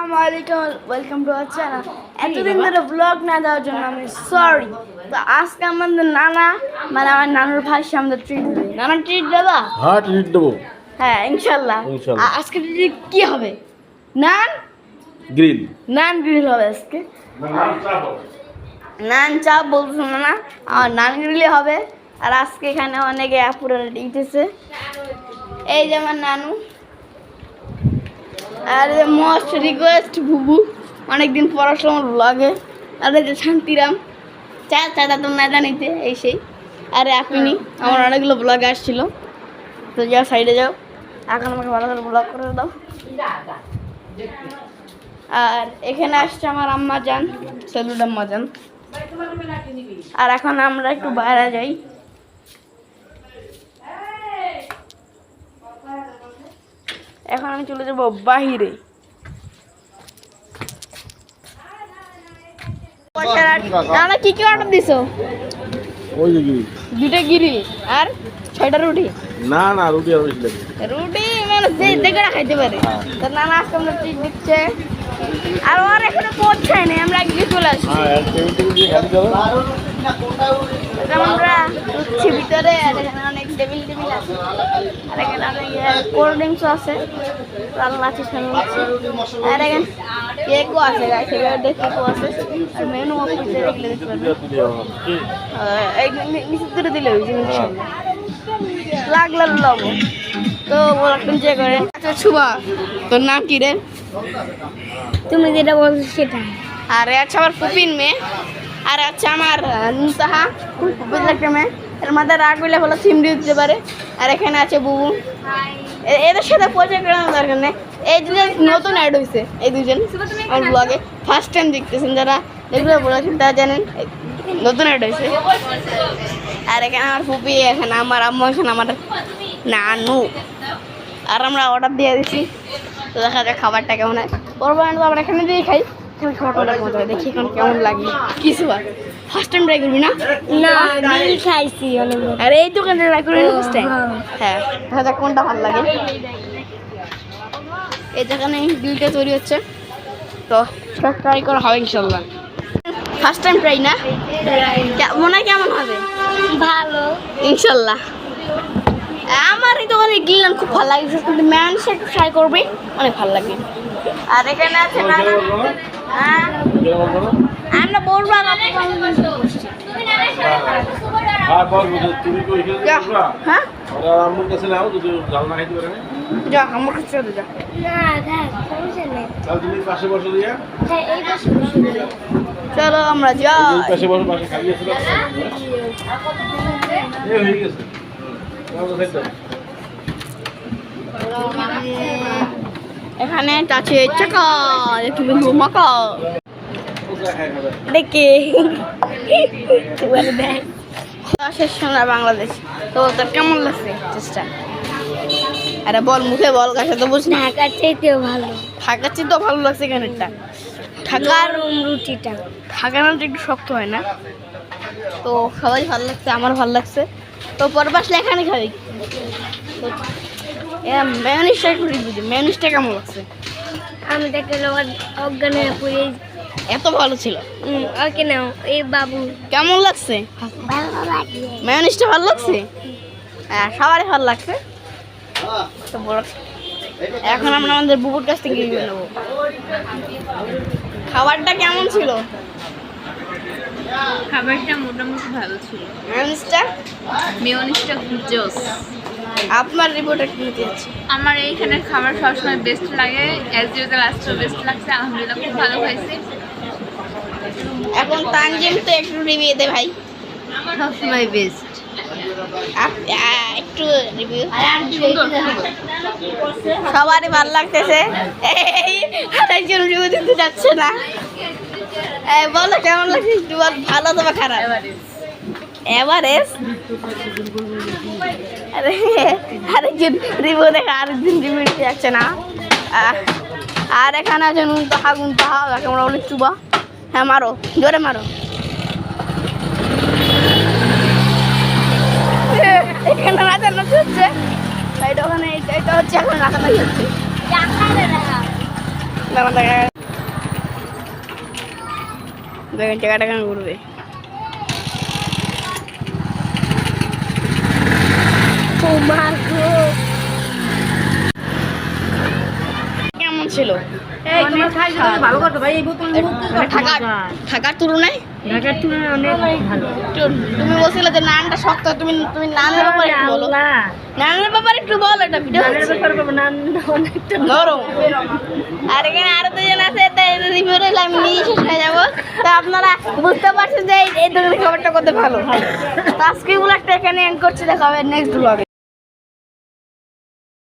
Welcome to our channel. এতদিন ধরে blog না দেওয়ার জন্য আমি সরি। তো আজকে আমাদের নানা মানে আমার নানুর ভাই আমাদের ট্রিট দেবে। নানা ট্রিট দেবা? হ্যাঁ ট্রিট দেবো। হ্যাঁ ইনশাল্লাহ। আজকে ট্রিট কি হবে? নান গ্রিল। নান গ্রিল হবে আজকে। নান চাপ বলছো না, আর নান গ্রিলে হবে। আর আজকে এখানে অনেকে আপুরা দিতেছে। এই যে আমার নানু, আর মোস্ট রিকোয়েস্ট বুবু, অনেকদিন পর আসলাম আমার ব্লগে। আর এই যে শান্তিরাম চাটা তো না জানিতে এই সেই। আরে আপনি আমার অনেকগুলো ব্লগে আসছিল। তো যাও সাইডে যাও, এখন আমাকে ভালো করে ব্লগ করে দাও। আর এখানে আসছে আমার আম্মা যান, সেলুট আম্মা যান। আর এখন আমরা একটু বাইরে যাই। এখন আমি চলে যাবো বাহিরে। না কি কি অর্ডার দিছো? ওই যে গ্রিল। দুটো গিরিল আর 6টা রুটি। না না রুটি আর বেশি লাগবে। রুটি মানে যে দেখে খাইতে পারে। তো নানা আজকে আমরা ট্রিট দিচ্ছে। আর ওর এখনো পৌঁছায় নাই, আমরা একদিকে চলে আসছি। হ্যাঁ টেবিল টেবিল দিয়ে খালি যাবে। আমরা ঢুকছি ভিতরে, আর এখানে অনেক টেবিল টেবিল আছে, আর এখানে অনেক কোল্ড ড্রিঙ্কসও আছে, রান্না আছে সামনে। আর এখানে কেকও আছে, কেকও আছে, আর মেনু অফিসে দেখলে দেখতে পারবেন। এই নিচে তুলে দিলে ওই জিনিস লাগলো লবো। তো বলবেন যে করে আচ্ছা শুভা, তোর নাম কি রে? তুমি যেটা বলছো সেটা। আর আচ্ছা আমার পুপিন মেয়ে, আর আচ্ছা আমার নুসাহা পুপিন একটা মেয়ে। এর মাথায় রাগ হইলে হলো চিমড়ি দিতে পারে। আর এখানে আছে বুবু। এদের সাথে পরিচয় করানোর দরকার নেই। এই দুজন নতুন অ্যাড হয়েছে, এই দুজন আমার ব্লগে ফার্স্ট টাইম দেখতেছেন। যারা এগুলো বলেছেন তারা জানেন নতুন অ্যাড হয়েছে। আর এখানে আমার ফুপি, এখানে আমার আম্মু, এখানে আমার নানু। আর আমরা অর্ডার দিয়ে দিচ্ছি। তো দেখা যায় খাবারটা কেমন হয়। পরবর্তী তো আমরা এখানে দিয়ে খাই। খাবারটা মজা হয়, দেখি এখন কেমন লাগে। কিছু আর ফার্স্ট টাইম ট্রাই করবি না? না আমি খাইছি অনেক। আর এই দোকানে ট্রাই করবি না ফার্স্ট টাইম? হ্যাঁ, দেখা যাক কোনটা ভালো লাগে। এই দোকানে গ্রিলটা তৈরি হচ্ছে, তো সব ট্রাই করা হবে ইনশাল্লাহ। ফার্স্ট টাইম ট্রাই না, মনে হয় কেমন হবে? ভালো ইনশাল্লাহ। আমার এই দোকানে গ্রিল খুব ভালো লাগে, কিন্তু ম্যানস একটু ট্রাই করবি, অনেক ভালো লাগে। আর এখানে আছে আমরা বলবো হ্যাঁ আমার কাছে নাও যদি জাল না খাইতে পারে না। যা আমার কাছে চলে যা। না দেখ সমস্যা নেই। তাহলে তুমি পাশে বসে দিয়া। হ্যাঁ এই পাশে বসে দিই। চলো আমরা যাই। এই পাশে বসে পাশে খালি আছে। এই হয়ে গেছে। এখানে আছে চাকা, একটু মাকা দেখে শেষ শোনা বাংলাদেশ। তো তোর কেমন লাগছে চেষ্টা? আরে বল, মুখে বল, কাছে তো বুঝ না। ঢাকার চাইতেও ভালো। ঢাকার চেয়ে তো ভালো লাগছে এখানেরটা। ঢাকার রুটিটা ঢাকার নামটা একটু শক্ত হয় না? তো সবাই ভালো লাগছে, আমার ভালো লাগছে। তো পরে আসলে এখানে খাবি। মেয়নিজটা একটু রিভিউ দিই, মেয়নিজটা কেমন লাগছে? আমি দেখে অজ্ঞান হয়ে পড়ে। এত ভালো ছিল। ওকে নাও এই বাবু। কেমন লাগছে? ভালো লাগে। মেয়নিজটা ভালো লাগছে? হ্যাঁ সবারই ভালো লাগছে। তো এখন আমরা আমাদের বুবুর কাছ থেকে রিভিউ নেবো। খাবারটা কেমন ছিল? খাবারটা মোটামুটি ভালো ছিল। মেয়নিজটা জোস। আপনার রিপোর্টটা কি নিতে যাচ্ছে? আমার এইখানে খাবার সবসময় বেস্ট লাগে, অ্যাজ ইউজুয়াল আজকেও বেস্ট লাগছে। আলহামদুলিল্লাহ খুব ভালো হয়েছে। এখন তানজিম তো একটু রিভিউ দে ভাই। সবসময় বেস্ট। একটু রিভিউ। সবারই ভালো লাগতেছে। আরেকজন রিভিউ দিতে যাচ্ছে না। বলো কেমন লাগছে? একটু বল, ভালো তবে খারাপ? এভারেজ। আরেকজন রিভিউ দেখে আরেকজন রিভিউ দিতে যাচ্ছে না। আর এখানে আছে নুনতাহা গুনতাহা, যাকে আমরা বলি চুবা। হ্যাঁ মারো, জোরে মারো। এখানে নাচানাচি হচ্ছে, এটা ওখানে এটা হচ্ছে এখন নাচানাচি হচ্ছে। দেখেন টাকাটা কেন ঘুরবে। কেমন ছিল ভালো কথা ভাই, এই বোতল ঢাকার তুলনায়? ঢাকার তুলনায় অনেক ভালো। তুমি বলছিলে যে নানটা শক্ত, তুমি তুমি নানের ব্যাপারে একটু বলো। নানের ব্যাপারে একটু বলো, এটা ভিডিও হচ্ছে। অনেকটা নরম। আর এখানে আরো দুজন আছে, তাই রিভিউ রইলে আমি নিয়ে শেষ হয়ে যাবো। তো আপনারা বুঝতে পারছেন যে এই দোকানের খাবারটা কত ভালো। তো আজকে ব্লগটা এখানে এন্ড করছি, দেখা হবে নেক্সট ব্লগে।